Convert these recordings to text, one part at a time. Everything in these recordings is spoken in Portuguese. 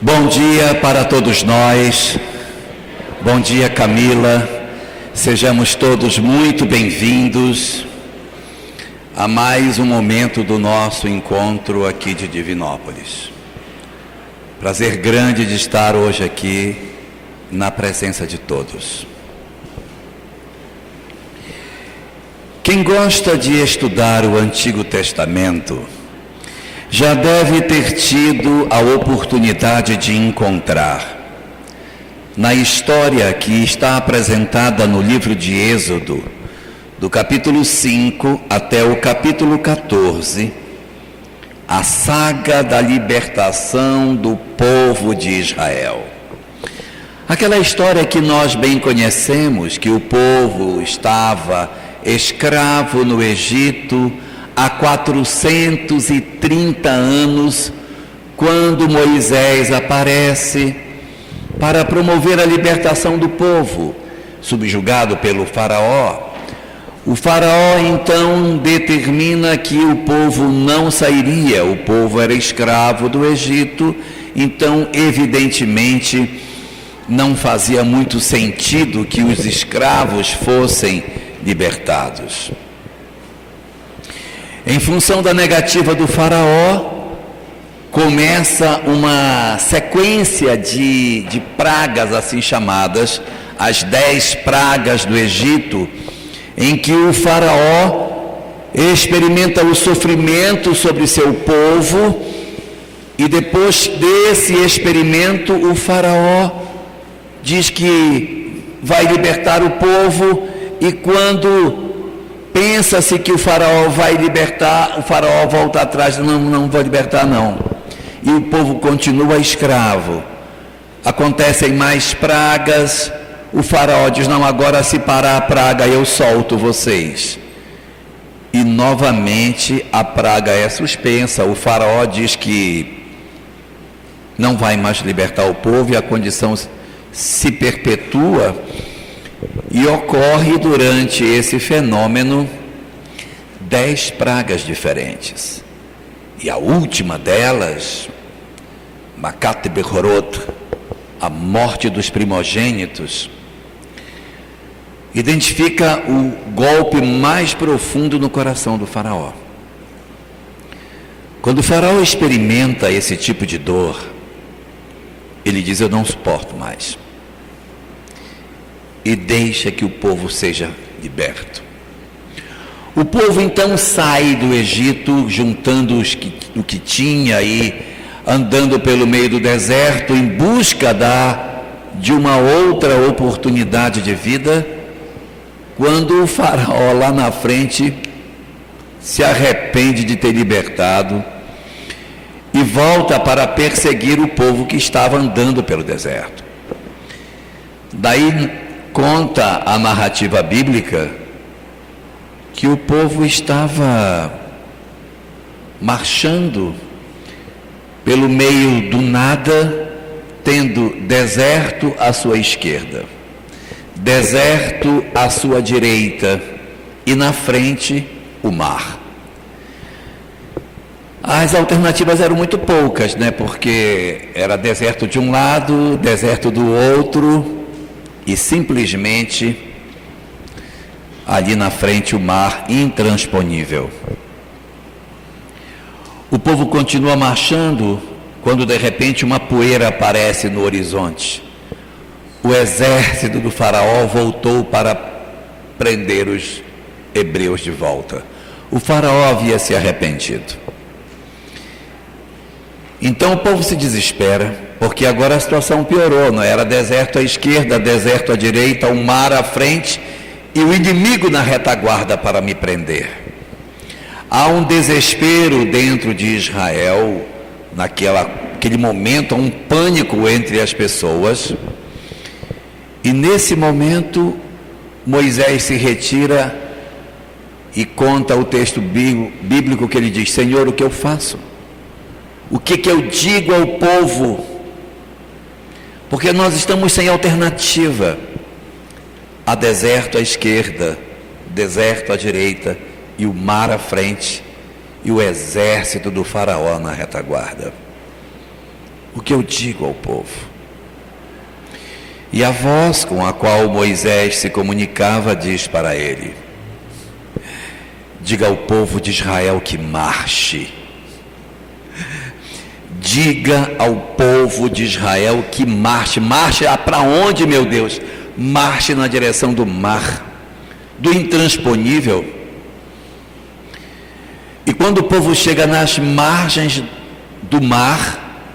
Bom dia para todos nós. Bom dia, Camila. Sejamos todos muito bem-vindos a mais um momento do nosso encontro aqui de Divinópolis. Prazer grande de estar hoje aqui na presença de todos. Quem gosta de estudar o Antigo Testamento já deve ter tido a oportunidade de encontrar, na história que está apresentada no livro de Êxodo, do capítulo 5 até o capítulo 14, a saga da libertação do povo de Israel. Aquela história que nós bem conhecemos, que o povo estava escravo no Egito há 430 anos, quando Moisés aparece para promover a libertação do povo, subjugado pelo faraó. O faraó então determina que o povo não sairia, o povo era escravo do Egito, então evidentemente não fazia muito sentido que os escravos fossem libertados. Em função da negativa do faraó, começa uma sequência de pragas assim chamadas, as 10 pragas do Egito, em que o faraó experimenta o sofrimento sobre seu povo, e depois desse experimento o faraó diz que vai libertar o povo, e quando pensa-se que o faraó vai libertar, o faraó volta atrás, não vou libertar não. E o povo continua escravo. Acontecem mais pragas, o faraó diz, não, agora se parar a praga eu solto vocês. E novamente a praga é suspensa, o faraó diz que não vai mais libertar o povo e a condição se perpetua. E ocorre durante esse fenômeno 10 pragas diferentes. E a última delas, Macat Bechorot, a morte dos primogênitos, identifica o golpe mais profundo no coração do faraó. Quando o faraó experimenta esse tipo de dor, ele diz, eu não suporto mais. E deixa que o povo seja liberto. O povo então sai do Egito, juntando o que tinha e andando pelo meio do deserto em busca de uma outra oportunidade de vida, quando o faraó lá na frente se arrepende de ter libertado e volta para perseguir o povo que estava andando pelo deserto. Daí conta a narrativa bíblica que o povo estava marchando pelo meio do nada, tendo deserto à sua esquerda, deserto à sua direita e na frente o mar. As alternativas eram muito poucas, né? Porque era deserto de um lado, deserto do outro, e simplesmente ali na frente o mar intransponível. O povo continua marchando quando de repente uma poeira aparece no horizonte. O exército do faraó voltou para prender os hebreus de volta. O faraó havia se arrependido. Então o povo se desespera, porque agora a situação piorou, não era deserto à esquerda, deserto à direita, o mar à frente e o inimigo na retaguarda para me prender. Há um desespero dentro de Israel, naquele momento, há um pânico entre as pessoas, e nesse momento Moisés se retira e conta o texto bíblico que ele diz, Senhor, o que eu faço? O que eu digo ao povo? Porque nós estamos sem alternativa. Há deserto à esquerda, deserto à direita, e o mar à frente, e o exército do faraó na retaguarda. o que eu digo ao povo. E a voz com a qual Moisés se comunicava diz para ele: diga ao povo de Israel que marche. Diga ao povo de Israel que marche. Marche para onde, meu Deus? Marche na direção do mar, do intransponível. E quando o povo chega nas margens do mar,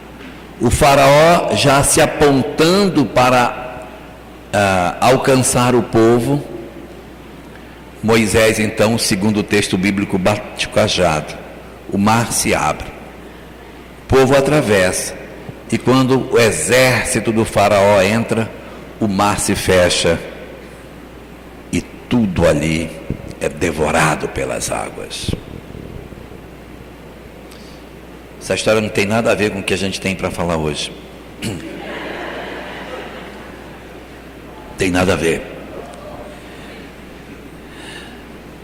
o faraó já se apontando para alcançar o povo, Moisés então, segundo o texto bíblico, bate o cajado, o mar se abre, o povo atravessa, e quando o exército do faraó entra, o mar se fecha e tudo ali é devorado pelas águas. Essa história não tem nada a ver com o que a gente tem para falar hoje. Tem nada a ver.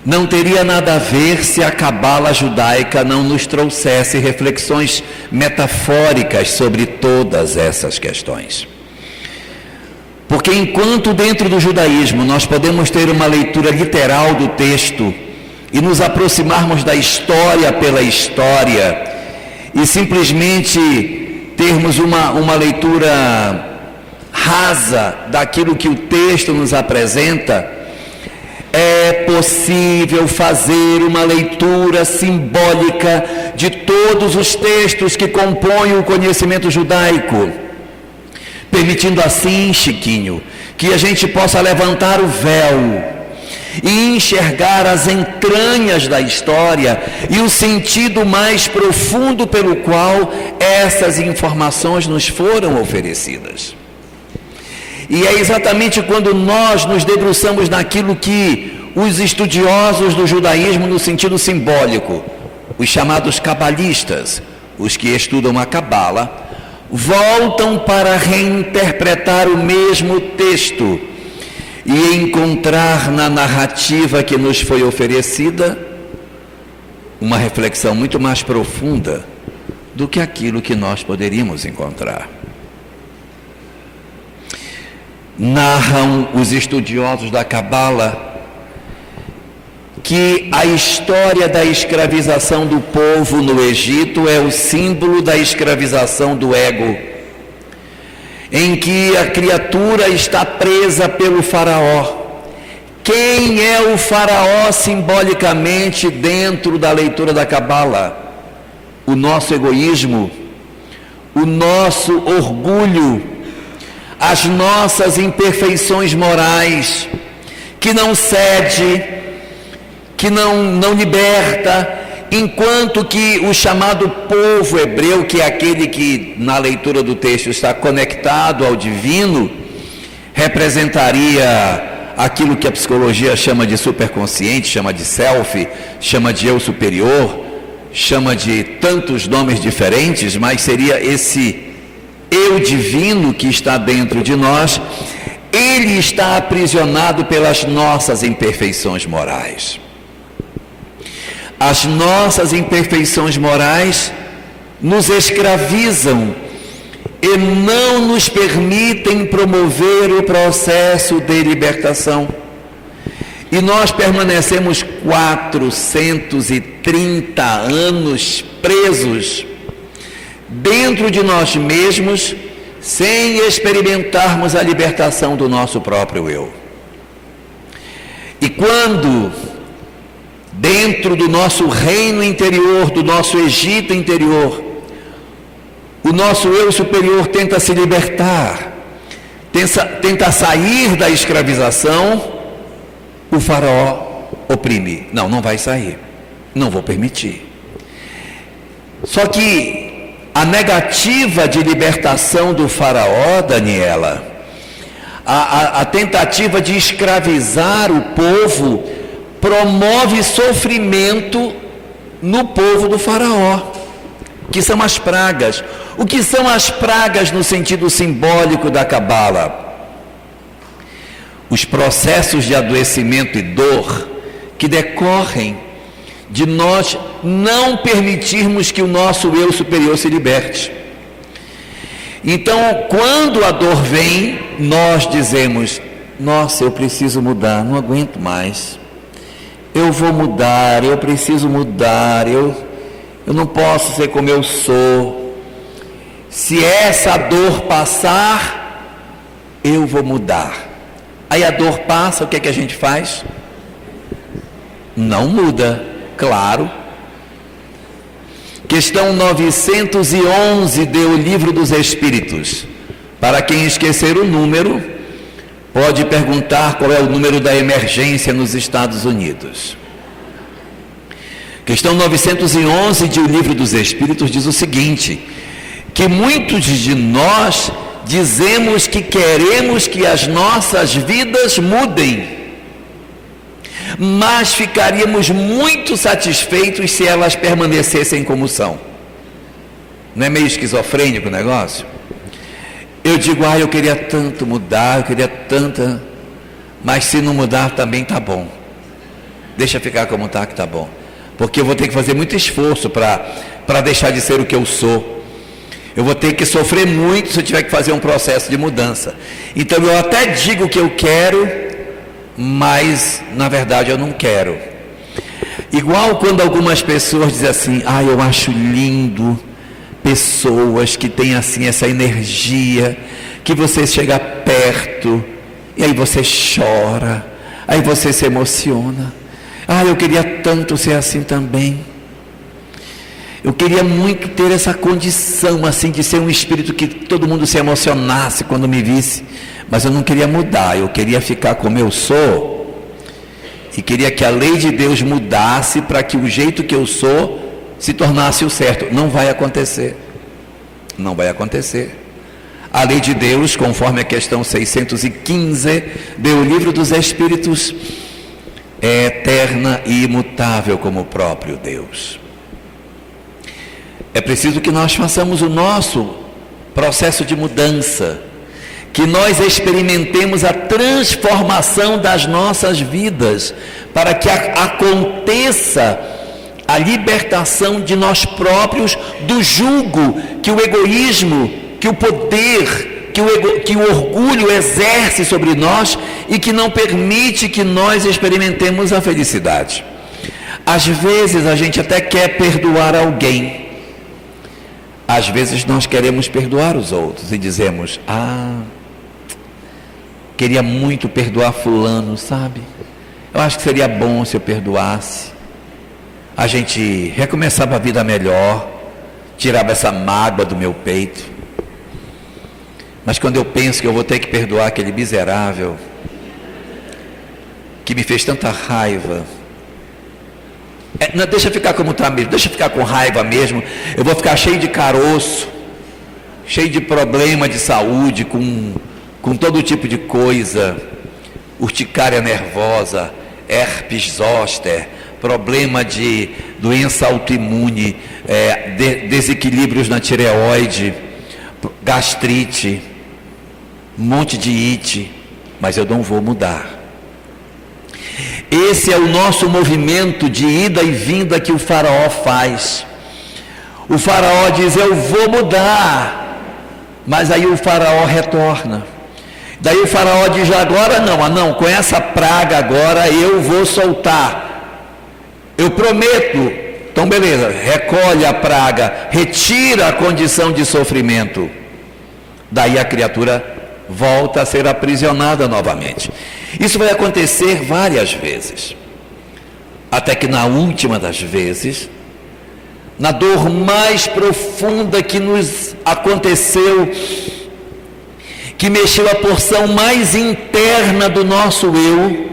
Não teria nada a ver se a cabala judaica não nos trouxesse reflexões metafóricas sobre todas essas questões. Porque enquanto dentro do judaísmo nós podemos ter uma leitura literal do texto e nos aproximarmos da história pela história e simplesmente termos uma leitura rasa daquilo que o texto nos apresenta, é possível fazer uma leitura simbólica de todos os textos que compõem o conhecimento judaico, permitindo assim, Chiquinho, que a gente possa levantar o véu e enxergar as entranhas da história e o sentido mais profundo pelo qual essas informações nos foram oferecidas. E é exatamente quando nós nos debruçamos naquilo que os estudiosos do judaísmo no sentido simbólico, os chamados cabalistas, os que estudam a cabala, voltam para reinterpretar o mesmo texto e encontrar na narrativa que nos foi oferecida uma reflexão muito mais profunda do que aquilo que nós poderíamos encontrar. Narram os estudiosos da cabala que a história da escravização do povo no Egito é o símbolo da escravização do ego, em que a criatura está presa pelo faraó. Quem é o faraó simbolicamente dentro da leitura da cabala? O nosso egoísmo, o nosso orgulho, as nossas imperfeições morais, que não cede, que não liberta, enquanto que o chamado povo hebreu, que é aquele que na leitura do texto está conectado ao divino, representaria aquilo que a psicologia chama de superconsciente, chama de self, chama de eu superior, chama de tantos nomes diferentes, mas seria esse eu divino que está dentro de nós. Ele está aprisionado pelas nossas imperfeições morais. As nossas imperfeições morais nos escravizam e não nos permitem promover o processo de libertação. E nós permanecemos 430 anos presos dentro de nós mesmos, sem experimentarmos a libertação do nosso próprio eu. E quando, dentro do nosso reino interior, do nosso Egito interior, o nosso eu superior tenta se libertar, tenta sair da escravização, o faraó oprime. Não vai sair, não vou permitir. Só que a negativa de libertação do faraó, Daniela, a tentativa de escravizar o povo, promove sofrimento no povo do faraó, que são as pragas. O que são as pragas no sentido simbólico da cabala? Os processos de adoecimento e dor que decorrem de nós não permitirmos que o nosso eu superior se liberte. Então, quando a dor vem, nós dizemos: nossa, eu preciso mudar, não aguento mais. Eu vou mudar, eu preciso mudar, eu não posso ser como eu sou. Se essa dor passar, eu vou mudar. Aí a dor passa, o que é que a gente faz? Não muda, claro. Questão 911 do Livro dos Espíritos. Para quem esquecer o número, pode perguntar qual é o número da emergência nos Estados Unidos. Questão 911 do Livro dos Espíritos diz o seguinte: que muitos de nós dizemos que queremos que as nossas vidas mudem, mas ficaríamos muito satisfeitos se elas permanecessem como são. Não é meio esquizofrênico o negócio? Eu digo: eu queria tanto mudar, eu queria tanta, mas se não mudar também tá bom. Deixa ficar como está, que tá bom. Porque eu vou ter que fazer muito esforço para deixar de ser o que eu sou. Eu vou ter que sofrer muito se eu tiver que fazer um processo de mudança. Então eu até digo que eu quero, mas na verdade eu não quero. Igual quando algumas pessoas dizem assim: eu acho lindo pessoas que têm assim essa energia, que você chega perto e aí você chora, aí você se emociona. Eu queria tanto ser assim também. Eu queria muito ter essa condição assim de ser um espírito que todo mundo se emocionasse quando me visse, mas eu não queria mudar, eu queria ficar como eu sou, e queria que a lei de Deus mudasse para que o jeito que eu sou se tornasse o certo. Não vai acontecer, não vai acontecer. A lei de Deus, conforme a questão 615 do Livro dos Espíritos, é eterna e imutável como o próprio Deus. É preciso que nós façamos o nosso processo de mudança, que nós experimentemos a transformação das nossas vidas, para que aconteça a libertação de nós próprios do jugo que o egoísmo, que o poder, que o orgulho exerce sobre nós e que não permite que nós experimentemos a felicidade. Às vezes a gente até quer perdoar alguém. Às vezes nós queremos perdoar os outros e dizemos: queria muito perdoar fulano, sabe? Eu acho que seria bom se eu perdoasse. A gente recomeçava a vida melhor, tirava essa mágoa do meu peito. Mas quando eu penso que eu vou ter que perdoar aquele miserável que me fez tanta raiva, não, deixa ficar como está mesmo, deixa ficar com raiva mesmo. Eu vou ficar cheio de caroço, cheio de problema de saúde, com todo tipo de coisa, urticária nervosa, herpes zoster, problema de doença autoimune, desequilíbrios na tireoide, gastrite, um monte de ite, mas eu não vou mudar. Esse é o nosso movimento de ida e vinda que o faraó faz. O faraó diz: eu vou mudar, mas aí o faraó retorna. Daí o faraó diz: agora não, com essa praga agora eu vou soltar, eu prometo. Então beleza, recolhe a praga, retira a condição de sofrimento. Daí a criatura volta a ser aprisionada novamente. Isso vai acontecer várias vezes, até que na última das vezes, na dor mais profunda que nos aconteceu, que mexeu a porção mais interna do nosso eu,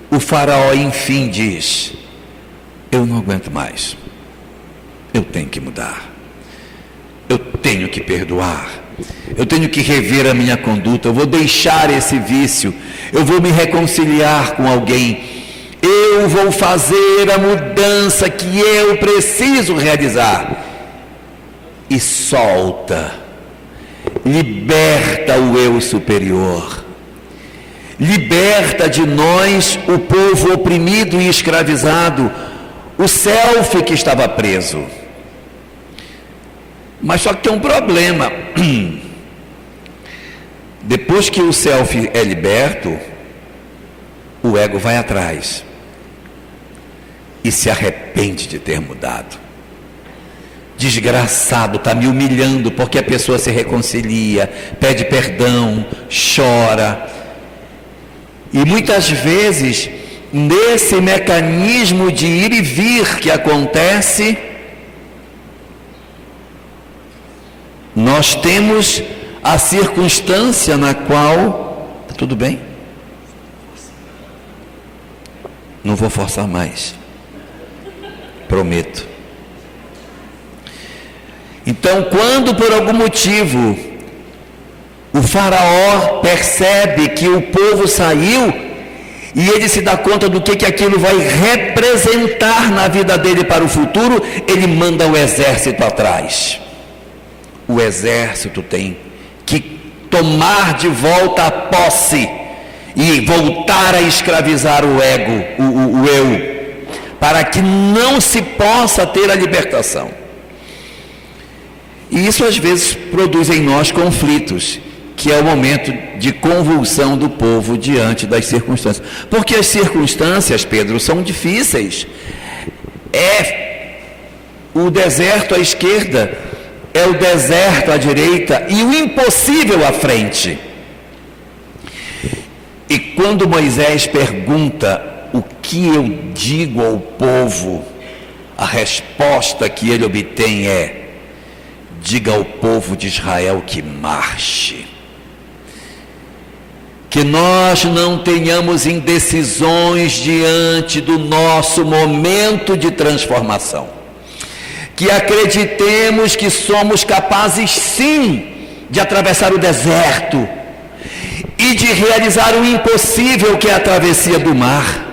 o faraó enfim diz: eu não aguento mais, eu tenho que mudar, eu tenho que perdoar, eu tenho que rever a minha conduta, eu vou deixar esse vício, eu vou me reconciliar com alguém, eu vou fazer a mudança que eu preciso realizar. E solta, liberta o eu superior, liberta de nós o povo oprimido e escravizado, o self que estava preso. Mas só que tem um problema. Depois que o self é liberto, o ego vai atrás e se arrepende de ter mudado. Desgraçado, está me humilhando, porque a pessoa se reconcilia, pede perdão, chora. E muitas vezes, nesse mecanismo de ir e vir que acontece, nós temos a circunstância na qual... Tá tudo bem? Não vou forçar mais. Prometo. Então, quando por algum motivo o faraó percebe que o povo saiu e ele se dá conta do que aquilo vai representar na vida dele para o futuro, ele manda o exército atrás. O exército tem que tomar de volta a posse e voltar a escravizar o ego, o eu, para que não se possa ter a libertação. E isso às vezes produz em nós conflitos, que é o momento de convulsão do povo diante das circunstâncias. Porque as circunstâncias, Pedro, são difíceis. É o deserto à esquerda, é o deserto à direita e o impossível à frente. E quando Moisés pergunta o que eu digo ao povo, a resposta que ele obtém é: diga ao povo de Israel que marche. Que nós não tenhamos indecisões diante do nosso momento de transformação. Que acreditemos que somos capazes sim de atravessar o deserto e de realizar o impossível, que é a travessia do mar.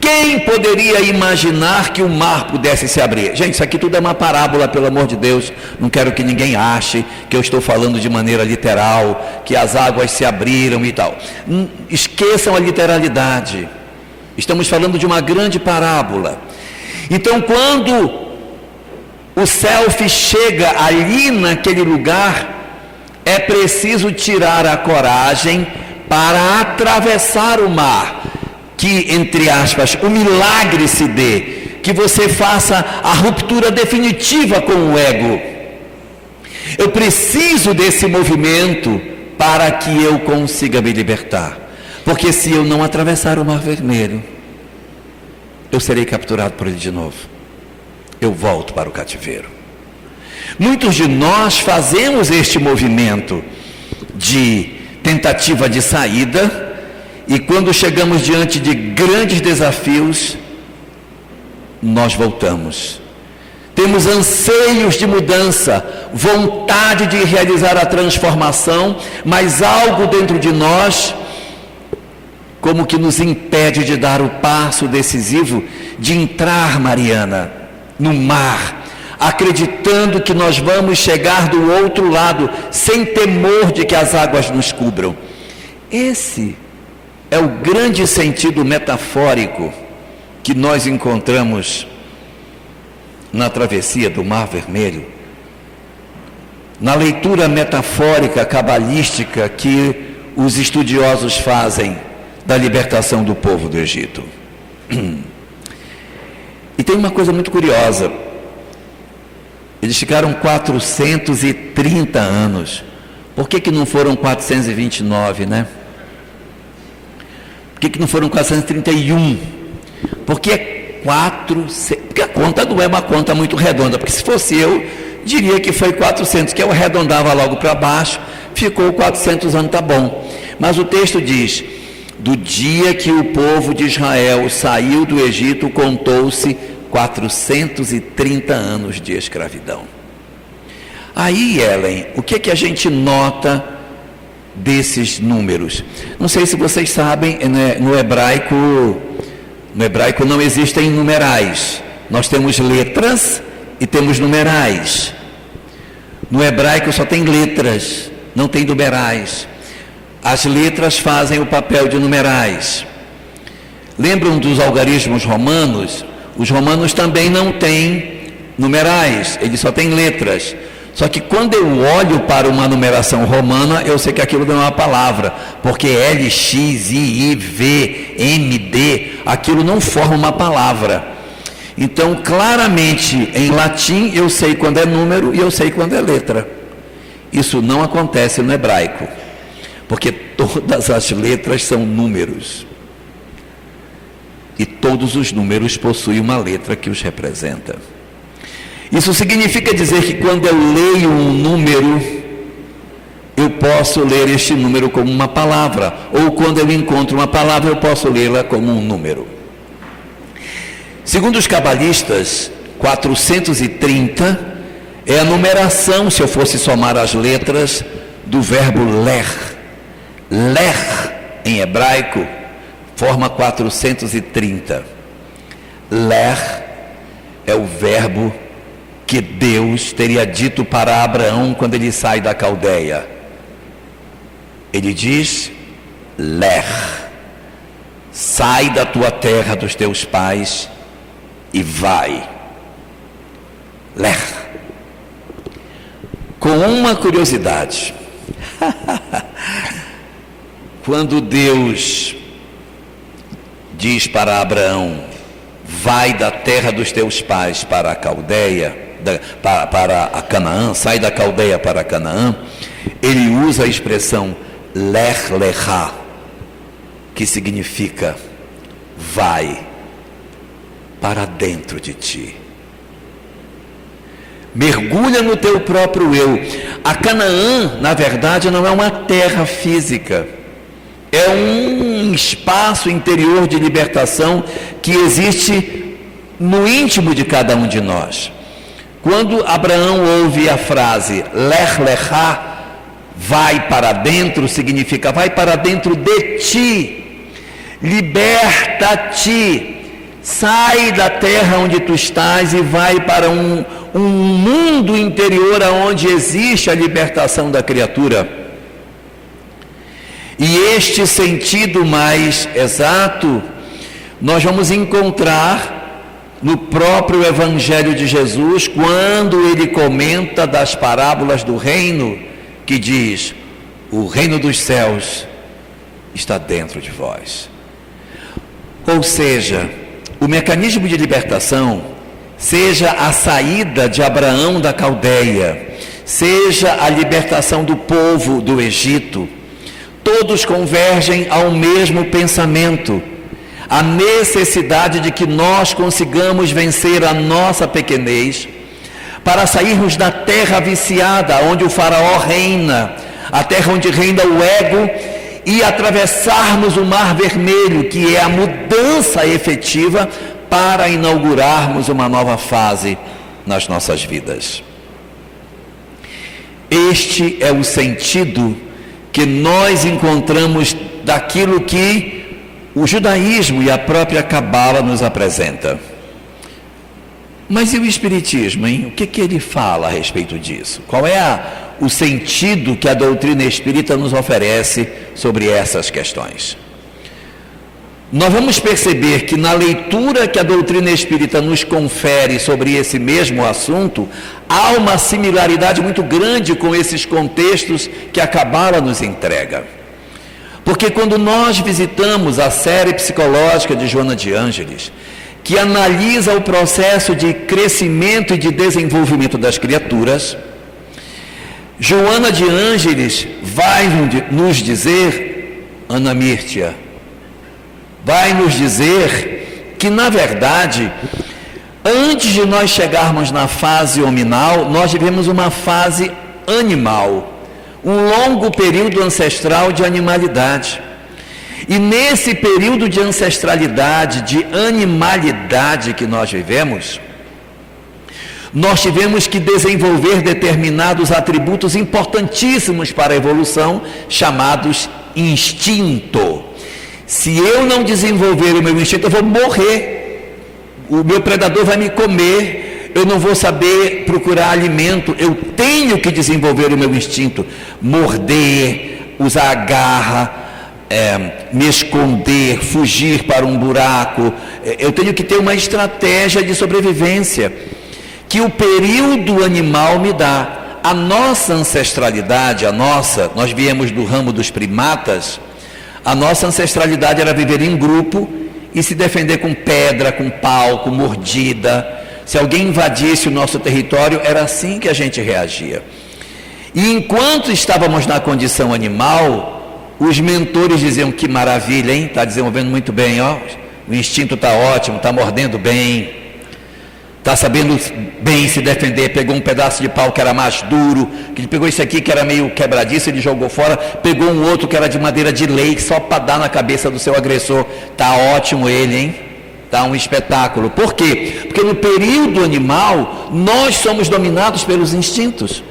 Quem poderia imaginar que o mar pudesse se abrir? Gente, isso aqui tudo é uma parábola, pelo amor de Deus. Não quero que ninguém ache que eu estou falando de maneira literal, que as águas se abriram e tal. Esqueçam a literalidade. Estamos falando de uma grande parábola. Então, quando o self chega ali naquele lugar, é preciso tirar a coragem para atravessar o mar. Que, entre aspas, o milagre se dê, que você faça a ruptura definitiva com o ego. Eu preciso desse movimento para que eu consiga me libertar, porque se eu não atravessar o Mar Vermelho, eu serei capturado por ele de novo, eu volto para o cativeiro. Muitos de nós fazemos este movimento de tentativa de saída, e quando chegamos diante de grandes desafios, nós voltamos. Temos anseios de mudança, vontade de realizar a transformação, mas algo dentro de nós, como que nos impede de dar o passo decisivo, de entrar, Mariana, no mar, acreditando que nós vamos chegar do outro lado, sem temor de que as águas nos cubram. Esse é o grande sentido metafórico que nós encontramos na travessia do Mar Vermelho, na leitura metafórica, cabalística que os estudiosos fazem da libertação do povo do Egito. E tem uma coisa muito curiosa: eles ficaram 430 anos. Por que não foram 429, né? Por que não foram 431? Porque porque a conta não é uma conta muito redonda, porque se fosse eu, diria que foi 400, que eu arredondava logo para baixo, ficou 400 anos, tá bom. Mas o texto diz: do dia que o povo de Israel saiu do Egito, contou-se 430 anos de escravidão. Aí, Ellen, o que a gente nota desses números? Não sei se vocês sabem, no hebraico não existem numerais. Nós temos letras e temos numerais. No hebraico só tem letras, não tem numerais. As letras fazem o papel de numerais. Lembram dos algarismos romanos? Os romanos também não têm numerais, eles só têm letras. Só que quando eu olho para uma numeração romana, eu sei que aquilo não é uma palavra, porque L, X, I, V, M, D, aquilo não forma uma palavra. Então, claramente, em latim, eu sei quando é número e eu sei quando é letra. Isso não acontece no hebraico, porque todas as letras são números. E todos os números possuem uma letra que os representa. Isso significa dizer que quando eu leio um número, eu posso ler este número como uma palavra, ou quando eu encontro uma palavra, eu posso lê-la como um número. Segundo os cabalistas, 430 é a numeração, se eu fosse somar as letras, do verbo ler. Ler, em hebraico, forma 430. Ler é o verbo que Deus teria dito para Abraão quando ele sai da Caldeia. Ele diz: ler, sai da tua terra, dos teus pais, e vai. Ler. Com uma curiosidade, quando Deus diz para Abraão: vai da terra dos teus pais para a Caldeia, para a Canaã, sai da Caldeia para Canaã, ele usa a expressão Lech Lechá, que significa vai para dentro de ti. Mergulha no teu próprio eu. A Canaã, na verdade, não é uma terra física, é um espaço interior de libertação que existe no íntimo de cada um de nós. Quando Abraão ouve a frase Lech Lechá, vai para dentro, significa vai para dentro de ti, liberta-te, sai da terra onde tu estás e vai para um mundo interior onde existe a libertação da criatura. E este sentido mais exato nós vamos encontrar no próprio Evangelho de Jesus, quando ele comenta das parábolas do reino, que diz: o reino dos céus está dentro de vós. Ou seja, o mecanismo de libertação, seja a saída de Abraão da Caldeia, seja a libertação do povo do Egito, todos convergem ao mesmo pensamento: a necessidade de que nós consigamos vencer a nossa pequenez, para sairmos da terra viciada, onde o faraó reina, a terra onde reina o ego, e atravessarmos o Mar Vermelho, que é a mudança efetiva para inaugurarmos uma nova fase nas nossas vidas. Este é o sentido que nós encontramos daquilo que o judaísmo e a própria Cabala nos apresenta. Mas e o Espiritismo, hein? O que ele fala a respeito disso? Qual é o sentido que a doutrina espírita nos oferece sobre essas questões? Nós vamos perceber que na leitura que a doutrina espírita nos confere sobre esse mesmo assunto, há uma similaridade muito grande com esses contextos que a Cabala nos entrega. Porque quando nós visitamos a série psicológica de Joana de Ângeles, que analisa o processo de crescimento e de desenvolvimento das criaturas, Joana de Ângeles vai nos dizer, Ana Mírtia, vai nos dizer que, na verdade, antes de nós chegarmos na fase hominal, nós vivemos uma fase animal, um longo período ancestral de animalidade. E nesse período de ancestralidade, de animalidade que nós vivemos, nós tivemos que desenvolver determinados atributos importantíssimos para a evolução, chamados instinto. Se eu não desenvolver o meu instinto, eu vou morrer, o meu predador vai me comer, eu não vou saber procurar alimento. Eu tenho que desenvolver o meu instinto, morder, usar a garra, me esconder, fugir para um buraco. Eu tenho que ter uma estratégia de sobrevivência que o período animal me dá. a nossa ancestralidade, nós viemos do ramo dos primatas, a nossa ancestralidade era viver em grupo e se defender com pedra, com pau, com mordida. Se alguém invadisse o nosso território, era assim que a gente reagia. E enquanto estávamos na condição animal, os mentores diziam: que maravilha, hein? Está desenvolvendo muito bem, ó. O instinto está ótimo, está mordendo bem, está sabendo bem se defender. Pegou um pedaço de pau que era mais duro, que ele pegou isso aqui que era meio quebradiço, ele jogou fora, pegou um outro que era de madeira de lei, só para dar na cabeça do seu agressor. Está ótimo ele, hein? Está um espetáculo. Por quê? Porque no período animal, nós somos dominados pelos instintos.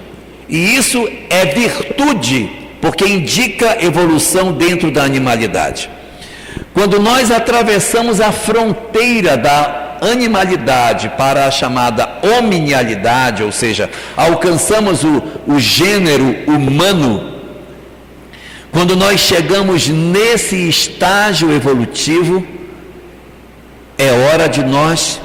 E isso é virtude, porque indica evolução dentro da animalidade. Quando nós atravessamos a fronteira da animalidade para a chamada hominialidade, ou seja, alcançamos o gênero humano, quando nós chegamos nesse estágio evolutivo, é hora de nós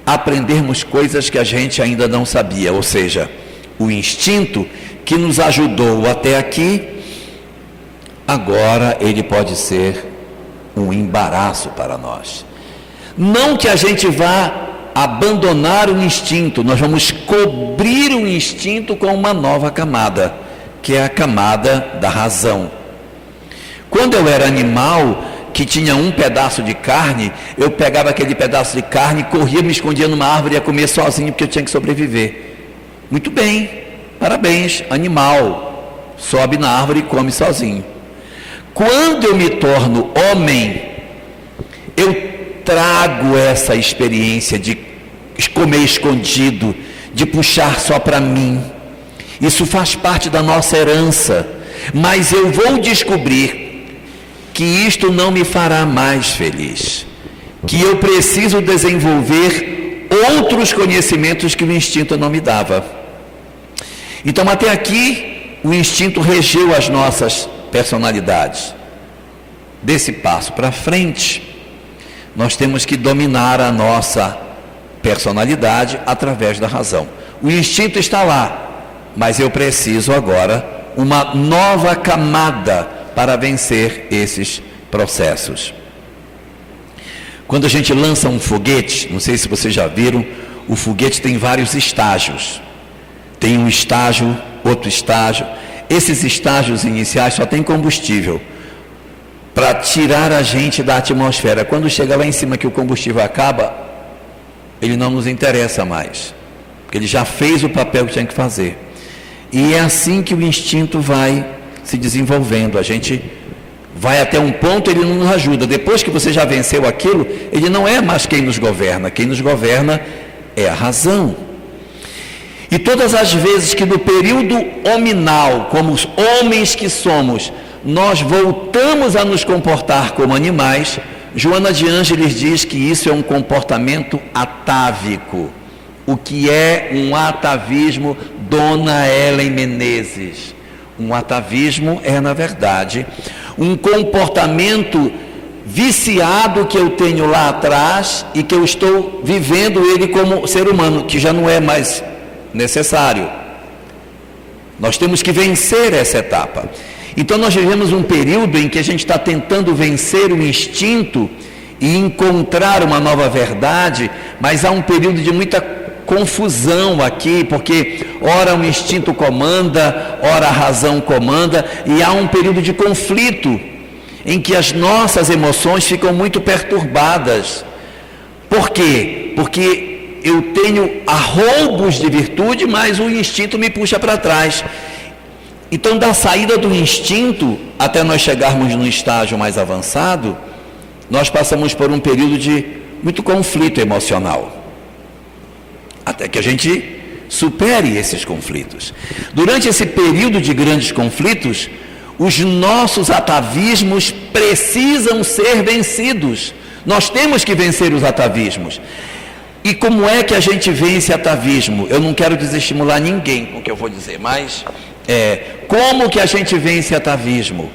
aprendermos coisas que a gente ainda não sabia, ou seja, o instinto que nos ajudou até aqui, agora ele pode ser um embaraço para nós. Não que a gente vá abandonar o instinto, nós vamos cobrir o instinto com uma nova camada, que é a camada da razão. Quando eu era animal, que tinha um pedaço de carne, eu pegava aquele pedaço de carne, corria, me escondia numa árvore e ia comer sozinho, porque eu tinha que sobreviver. Muito bem, parabéns, animal, sobe na árvore e come sozinho. Quando eu me torno homem, eu trago essa experiência de comer escondido, de puxar só para mim. Isso faz parte da nossa herança, mas eu vou descobrir que isto não me fará mais feliz, que eu preciso desenvolver outros conhecimentos que o instinto não me dava. Então, até aqui, o instinto regeu as nossas personalidades. Desse passo para frente, nós temos que dominar a nossa personalidade através da razão. O instinto está lá, mas eu preciso agora uma nova camada para vencer esses processos. Quando a gente lança um foguete, não sei se vocês já viram, o foguete tem vários estágios. Tem um estágio, outro estágio. Esses estágios iniciais só tem combustível para tirar a gente da atmosfera. Quando chega lá em cima que o combustível acaba, ele não nos interessa mais, porque ele já fez o papel que tinha que fazer. E é assim que o instinto vai se desenvolvendo. A gente vai até um ponto, ele não nos ajuda. Depois que você já venceu aquilo, ele não é mais quem nos governa. Quem nos governa é a razão. E todas as vezes que no período hominal, como os homens que somos, nós voltamos a nos comportar como animais, Joana de Ângeles diz que isso é um comportamento atávico. O que é um atavismo, Dona Ellen Menezes? Um atavismo é, na verdade, um comportamento viciado que eu tenho lá atrás e que eu estou vivendo ele como ser humano, que já não é mais necessário. Nós temos que vencer essa etapa. Então nós vivemos um período em que a gente está tentando vencer o instinto e encontrar uma nova verdade, mas há um período de muita confusão aqui, porque ora o instinto comanda, ora a razão comanda, e há um período de conflito em que as nossas emoções ficam muito perturbadas. Por quê? Porque eu tenho arroubos de virtude, mas o instinto me puxa para trás. Então, da saída do instinto até nós chegarmos num estágio mais avançado, nós passamos por um período de muito conflito emocional, até que a gente supere esses conflitos. Durante esse período de grandes conflitos, os nossos atavismos precisam ser vencidos. Nós temos que vencer os atavismos. E como é que a gente vence atavismo? Eu não quero desestimular ninguém com o que eu vou dizer, mas como que a gente vence atavismo?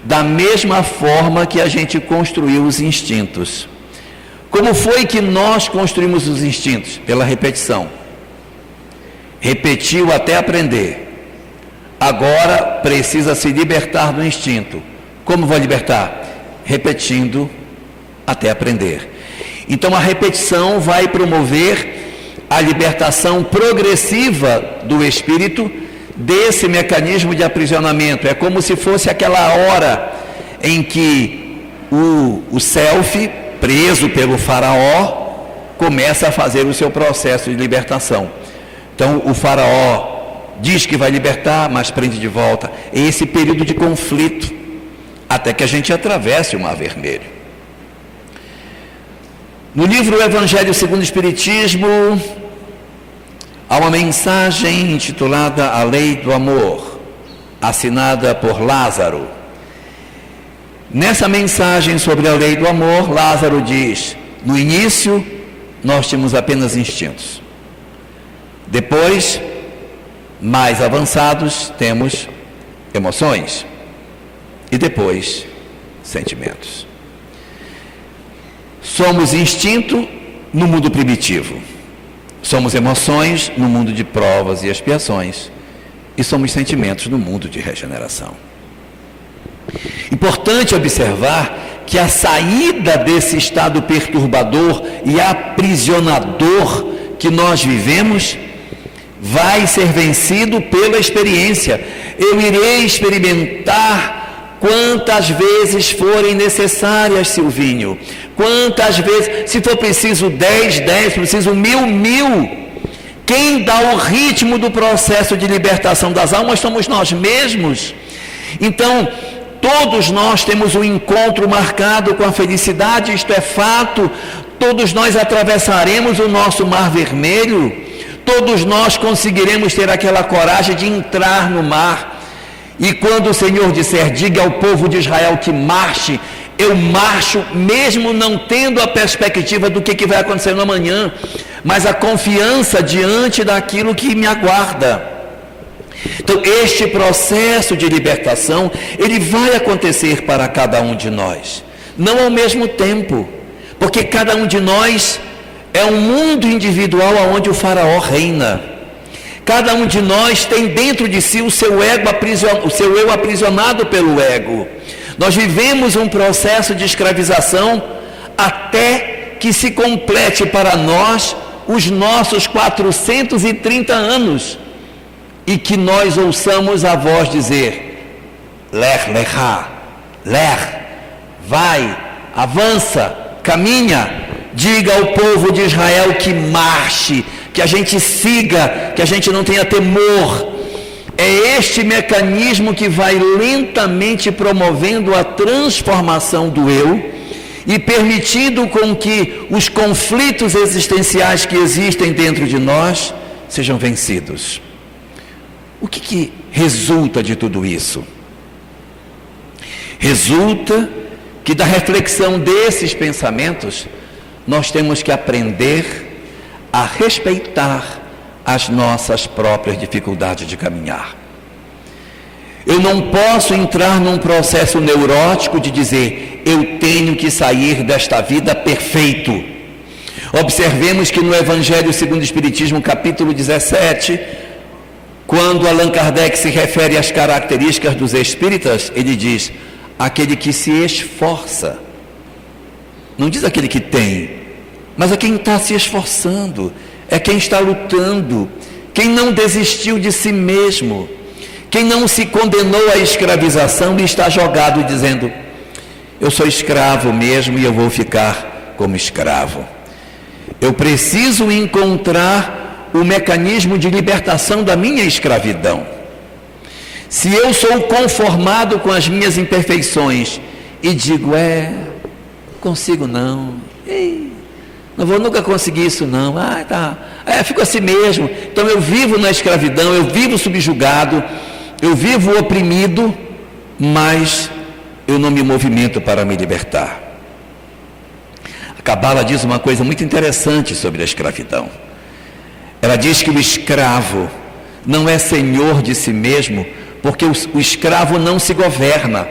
Da mesma forma que a gente construiu os instintos. Como foi que nós construímos os instintos? Pela repetição. repetiu até aprender. Agora precisa se libertar do instinto. Como vai libertar? Repetindo até aprender. Então a repetição vai promover a libertação progressiva do espírito desse mecanismo de aprisionamento. É como se fosse aquela hora em que o self, preso pelo faraó, começa a fazer o seu processo de libertação. Então o faraó diz que vai libertar, mas prende de volta. É esse período de conflito, até que a gente atravesse o Mar Vermelho. No livro Evangelho segundo o Espiritismo, há uma mensagem intitulada A Lei do Amor, assinada por Lázaro. Nessa mensagem sobre a lei do amor, Lázaro diz: no início nós tínhamos apenas instintos. Depois, mais avançados, temos emoções. E depois, sentimentos. Somos instinto no mundo primitivo. Somos emoções no mundo de provas e expiações. E somos sentimentos no mundo de regeneração. Importante observar que a saída desse estado perturbador e aprisionador que nós vivemos vai ser vencido pela experiência. Eu irei experimentar quantas vezes forem necessárias, Silvinho. Quantas vezes, se for preciso 10, preciso 1000. Quem dá o ritmo do processo de libertação das almas somos nós mesmos. Então, todos nós temos um encontro marcado com a felicidade, isto é fato. Todos nós atravessaremos o nosso Mar Vermelho. Todos nós conseguiremos ter aquela coragem de entrar no mar. E quando o Senhor disser, diga ao povo de Israel que marche, eu marcho, mesmo não tendo a perspectiva do que vai acontecer no amanhã, mas a confiança diante daquilo que me aguarda. Então, este processo de libertação, ele vai acontecer para cada um de nós, não ao mesmo tempo, porque cada um de nós é um mundo individual onde o faraó reina. Cada um de nós tem dentro de si o seu eu aprisionado pelo ego. Nós vivemos um processo de escravização até que se complete para nós os nossos 430 anos e que nós ouçamos a voz dizer: Ler, lecha, ler, vai, avança, caminha. Diga ao povo de Israel que marche, que a gente siga, que a gente não tenha temor. É este mecanismo que vai lentamente promovendo a transformação do eu e permitindo com que os conflitos existenciais que existem dentro de nós sejam vencidos. O que resulta de tudo isso? Resulta que da reflexão desses pensamentos nós temos que aprender a respeitar as nossas próprias dificuldades de caminhar. Eu não posso entrar num processo neurótico de dizer, eu tenho que sair desta vida perfeito. Observemos que no Evangelho segundo o Espiritismo, capítulo 17, quando Allan Kardec se refere às características dos espíritas, ele diz, aquele que se esforça. Não diz aquele que tem, mas é quem está se esforçando, é quem está lutando, quem não desistiu de si mesmo, quem não se condenou à escravização e está jogado dizendo, eu sou escravo mesmo e eu vou ficar como escravo. Eu preciso encontrar o mecanismo de libertação da minha escravidão. Se eu sou conformado com as minhas imperfeições e digo, consigo não, não vou nunca conseguir isso não, fico assim mesmo, então eu vivo na escravidão, eu vivo subjugado, eu vivo oprimido, mas eu não me movimento para me libertar. A Cabala diz uma coisa muito interessante sobre a escravidão. Ela diz que o escravo não é senhor de si mesmo, porque o escravo não se governa.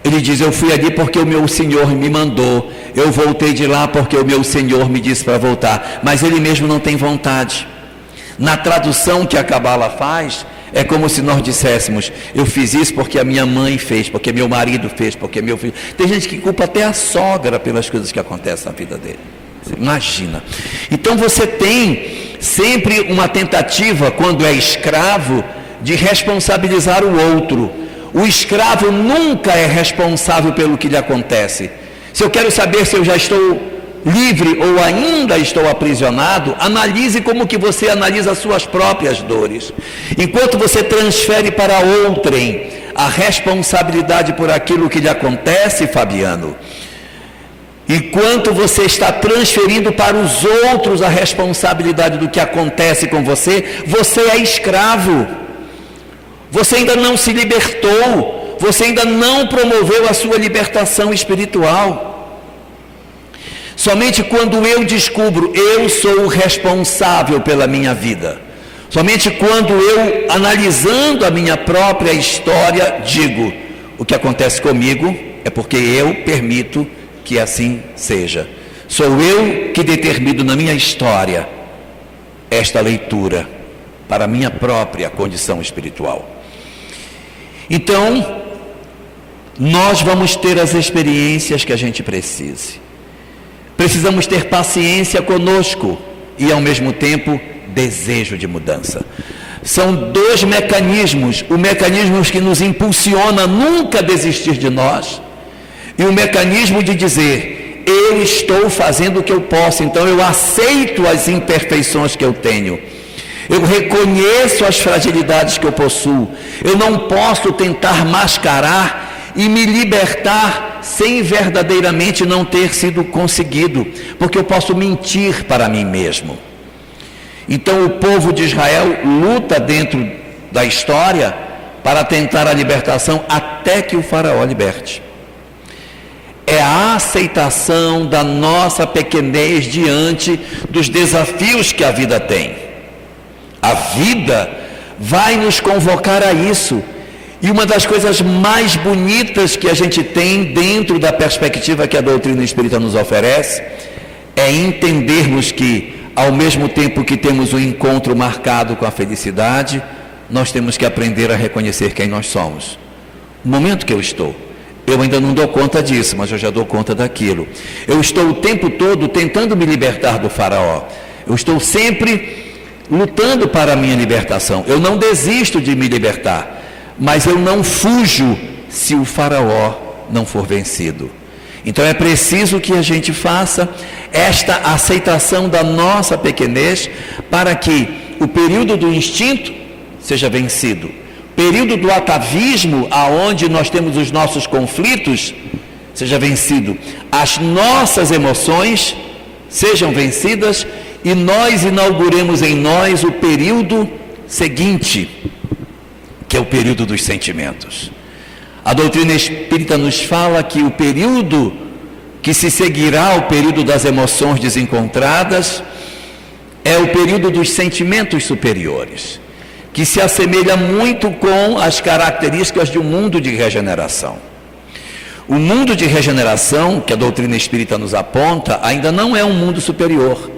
Ele diz, eu fui ali porque o meu senhor me mandou, eu voltei de lá porque o meu senhor me disse para voltar, mas ele mesmo não tem vontade. Na tradução que a Cabala faz, é como se nós disséssemos: eu fiz isso porque a minha mãe fez, porque meu marido fez, porque meu filho... Tem gente que culpa até a sogra pelas coisas que acontecem na vida dele. Você imagina. Então você tem sempre uma tentativa, quando é escravo, de responsabilizar o outro. O escravo nunca é responsável pelo que lhe acontece. Se eu quero saber se eu já estou livre ou ainda estou aprisionado, analise como que você analisa as suas próprias dores. Enquanto você transfere para outrem a responsabilidade por aquilo que lhe acontece, Fabiano, enquanto você está transferindo para os outros a responsabilidade do que acontece com você, você é escravo. Você ainda não se libertou, você ainda não promoveu a sua libertação espiritual. Somente quando eu descubro, eu sou o responsável pela minha vida. Somente quando eu, analisando a minha própria história, digo: o que acontece comigo é porque eu permito que assim seja. Sou eu que determino na minha história esta leitura para a minha própria condição espiritual. Então, nós vamos ter as experiências que a gente precise. Precisamos ter paciência conosco e, ao mesmo tempo, desejo de mudança. São dois mecanismos: o mecanismo que nos impulsiona a nunca desistir de nós, e o mecanismo de dizer: eu estou fazendo o que eu posso, então eu aceito as imperfeições que eu tenho, eu reconheço as fragilidades que eu possuo, eu não posso tentar mascarar e me libertar sem verdadeiramente não ter sido conseguido, porque eu posso mentir para mim mesmo. Então o povo de Israel luta dentro da história para tentar a libertação até que o faraó liberte. É a aceitação da nossa pequenez diante dos desafios que a vida tem. A vida vai nos convocar a isso. E uma das coisas mais bonitas que a gente tem dentro da perspectiva que a doutrina espírita nos oferece é entendermos que, ao mesmo tempo que temos um encontro marcado com a felicidade, nós temos que aprender a reconhecer quem nós somos. No momento que eu estou, eu ainda não dou conta disso, mas eu já dou conta daquilo. Eu estou o tempo todo tentando me libertar do faraó. Eu estou sempre lutando para a minha libertação. Eu não desisto de me libertar, mas eu não fujo se o faraó não for vencido. Então é preciso que a gente faça esta aceitação da nossa pequenez para que o período do instinto seja vencido, o período do atavismo, aonde nós temos os nossos conflitos, seja vencido, as nossas emoções sejam vencidas e nós inauguremos em nós o período seguinte, que é o período dos sentimentos. A doutrina espírita nos fala que o período que se seguirá ao período das emoções desencontradas é o período dos sentimentos superiores, que se assemelha muito com as características de um mundo de regeneração. O mundo de regeneração que a doutrina espírita nos aponta ainda não é um mundo superior,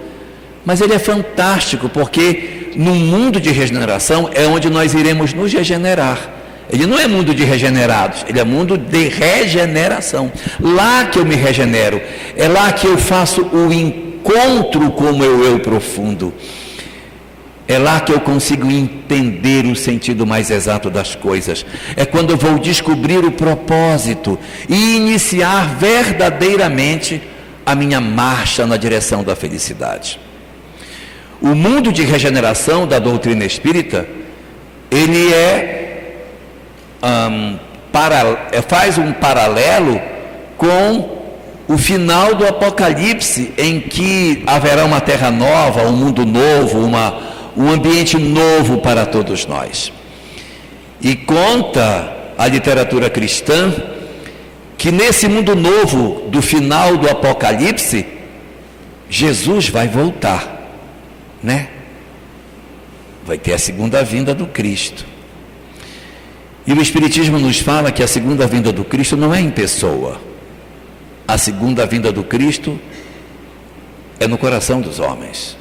mas ele é fantástico, porque no mundo de regeneração é onde nós iremos nos regenerar. Ele não é mundo de regenerados, ele é mundo de regeneração. Lá que eu me regenero, é lá que eu faço o encontro com o meu eu profundo. É lá que eu consigo entender o sentido mais exato das coisas. É quando eu vou descobrir o propósito e iniciar verdadeiramente a minha marcha na direção da felicidade. O mundo de regeneração da doutrina espírita, ele faz um paralelo com o final do Apocalipse, em que haverá uma terra nova, um mundo novo, um ambiente novo para todos nós. E conta a literatura cristã que nesse mundo novo do final do Apocalipse, Jesus vai voltar, né? Vai ter a segunda vinda do Cristo. E o Espiritismo nos fala que a segunda vinda do Cristo não é em pessoa. A segunda vinda do Cristo é no coração dos homens.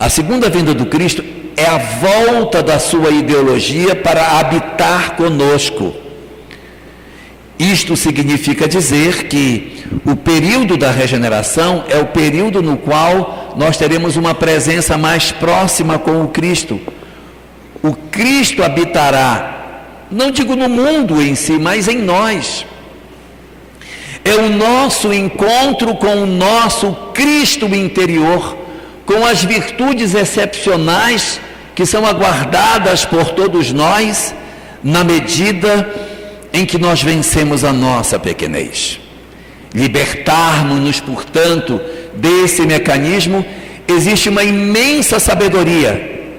A segunda vinda do Cristo é a volta da sua ideologia para habitar conosco. Isto significa dizer que o período da regeneração é o período no qual nós teremos uma presença mais próxima com o Cristo. O Cristo habitará, não digo no mundo em si, mas em nós. É o nosso encontro com o nosso Cristo interior, com as virtudes excepcionais que são aguardadas por todos nós, na medida em que nós vencemos a nossa pequenez. Libertarmos-nos, portanto, desse mecanismo, existe uma imensa sabedoria,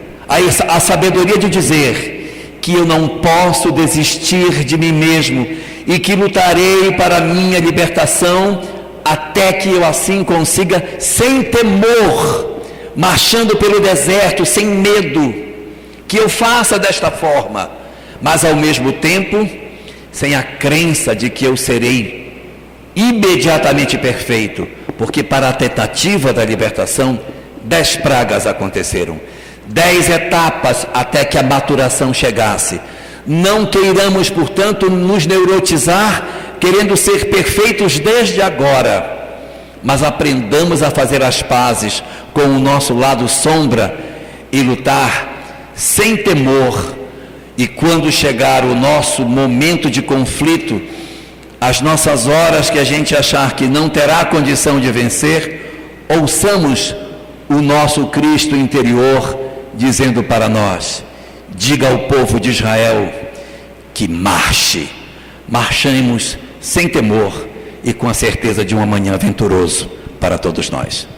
a sabedoria de dizer que eu não posso desistir de mim mesmo e que lutarei para a minha libertação até que eu assim consiga, sem temor, marchando pelo deserto, sem medo, que eu faça desta forma, mas ao mesmo tempo, sem a crença de que eu serei imediatamente perfeito, porque para a tentativa da libertação, 10 pragas aconteceram, 10 etapas até que a maturação chegasse. Não queiramos, portanto, nos neurotizar, querendo ser perfeitos desde agora, mas aprendamos a fazer as pazes com o nosso lado sombra e lutar sem temor. E quando chegar o nosso momento de conflito, as nossas horas que a gente achar que não terá condição de vencer, ouçamos o nosso Cristo interior dizendo para nós: diga ao povo de Israel que marchemos sem temor e com a certeza de um amanhã venturoso para todos nós.